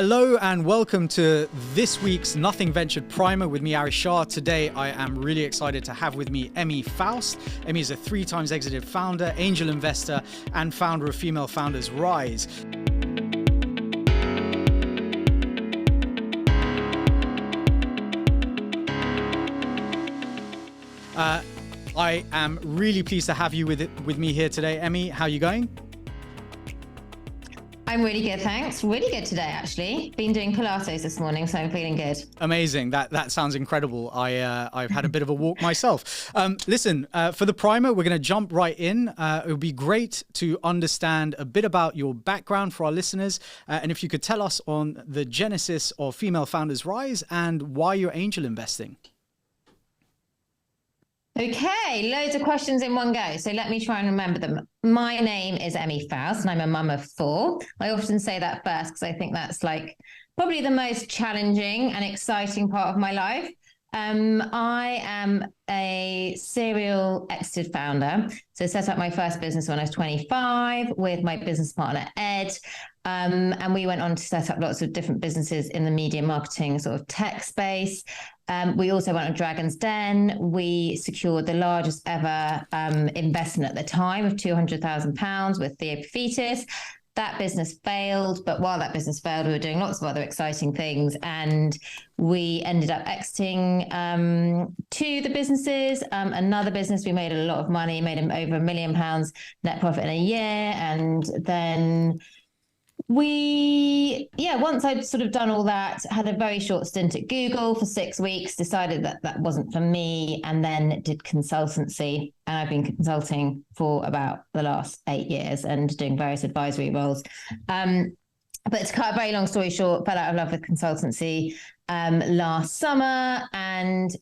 Hello and welcome to this week's Nothing Ventured Primer with me, Aarish Shah. Today, I am really excited to have with me Emmie Faust. Emmie is a 3-times exited founder, angel investor, and founder of Female Founders Rise. I am really pleased to have you with me here today, Emmie. How are you going? I'm really good, thanks. Really good today, actually. Been doing Pilates this morning, so I'm feeling good. Amazing. That sounds incredible. I've had a bit of a walk myself. Listen, for the primer, we're going to jump right in. It would be great to understand a bit about your background for our listeners. And if you could tell us on the genesis of Female Founders Rise and why you're angel investing. Okay, loads of questions in one go. So let me try and remember them. My name is Emmie Faust and I'm a mum of 4. I often say that first because I think that's like probably the most challenging and exciting part of my life. I am a serial exited founder. So I set up my first business when I was 25 with my business partner, Ed. And we went on to set up lots of different businesses in the media marketing sort of tech space. We also went on Dragon's Den. We secured the largest ever investment at the time of £200,000 with Theophytis. That business failed, but while that business failed, we were doing lots of other exciting things, and we ended up exiting 2 the businesses. Another business, we made a lot of money, made over £1 million net profit in a year, and then once I'd sort of done all that, had a very short stint at Google for 6 weeks, decided that that wasn't for me, and then did consultancy. And I've been consulting for about the last 8 years and doing various advisory roles. But to cut a very long story short, fell out of love with consultancy last summer and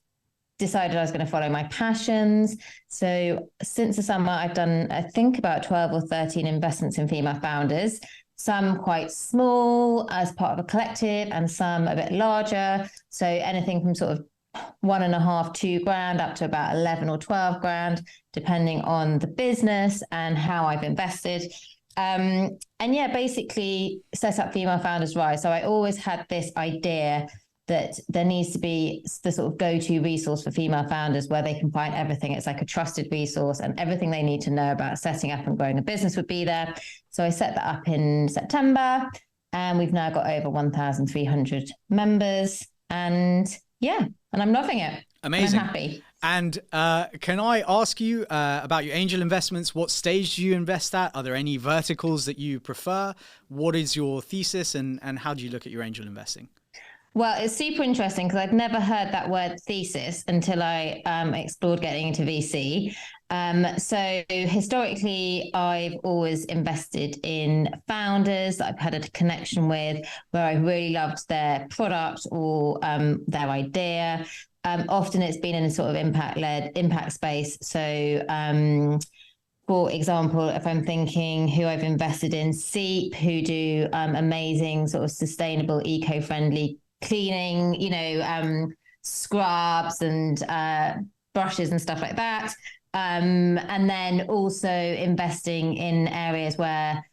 decided I was going to follow my passions. So since the summer, I've done, I think, about 12 or 13 investments in female founders. Some quite small as part of a collective and some a bit larger. So anything from sort of $1.5–2 grand up to about 11 or 12 grand, depending on the business and how I've invested. Basically set up Female Founders Rise. So I always had this idea that there needs to be the sort of go-to resource for female founders where they can find everything. It's like a trusted resource and everything they need to know about setting up and growing a business would be there. So I set that up in September and we've now got over 1,300 members and I'm loving it. Amazing. I'm happy. And can I ask you about your angel investments? What stage do you invest at? Are there any verticals that you prefer? What is your thesis and how do you look at your angel investing? Well, it's super interesting because I'd never heard that word thesis until I explored getting into VC. So historically, I've always invested in founders that I've had a connection with where I really loved their product or their idea. Often it's been in a sort of impact space. So for example, if I'm thinking who I've invested in, Seep, who do amazing sort of sustainable, eco-friendly cleaning, scrubs and brushes and stuff like that. And then also investing in areas where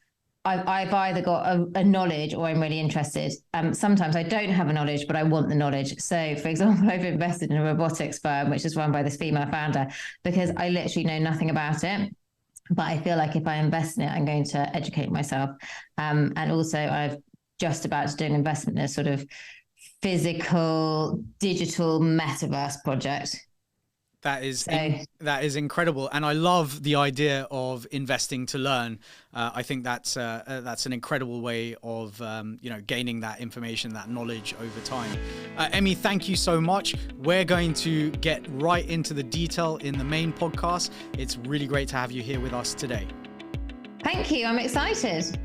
I've either got a knowledge or I'm really interested. Sometimes I don't have a knowledge, but I want the knowledge. So, for example, I've invested in a robotics firm, which is run by this female founder, because I literally know nothing about it. But I feel like if I invest in it, I'm going to educate myself. And also, I've just about to do an investment in a sort of physical, digital metaverse project. That is incredible, and I love the idea of investing to learn. I think that's an incredible way of gaining that information, that knowledge over time. Emmie, thank you so much. We're going to get right into the detail in the main podcast. It's really great to have you here with us today. Thank you. I'm excited.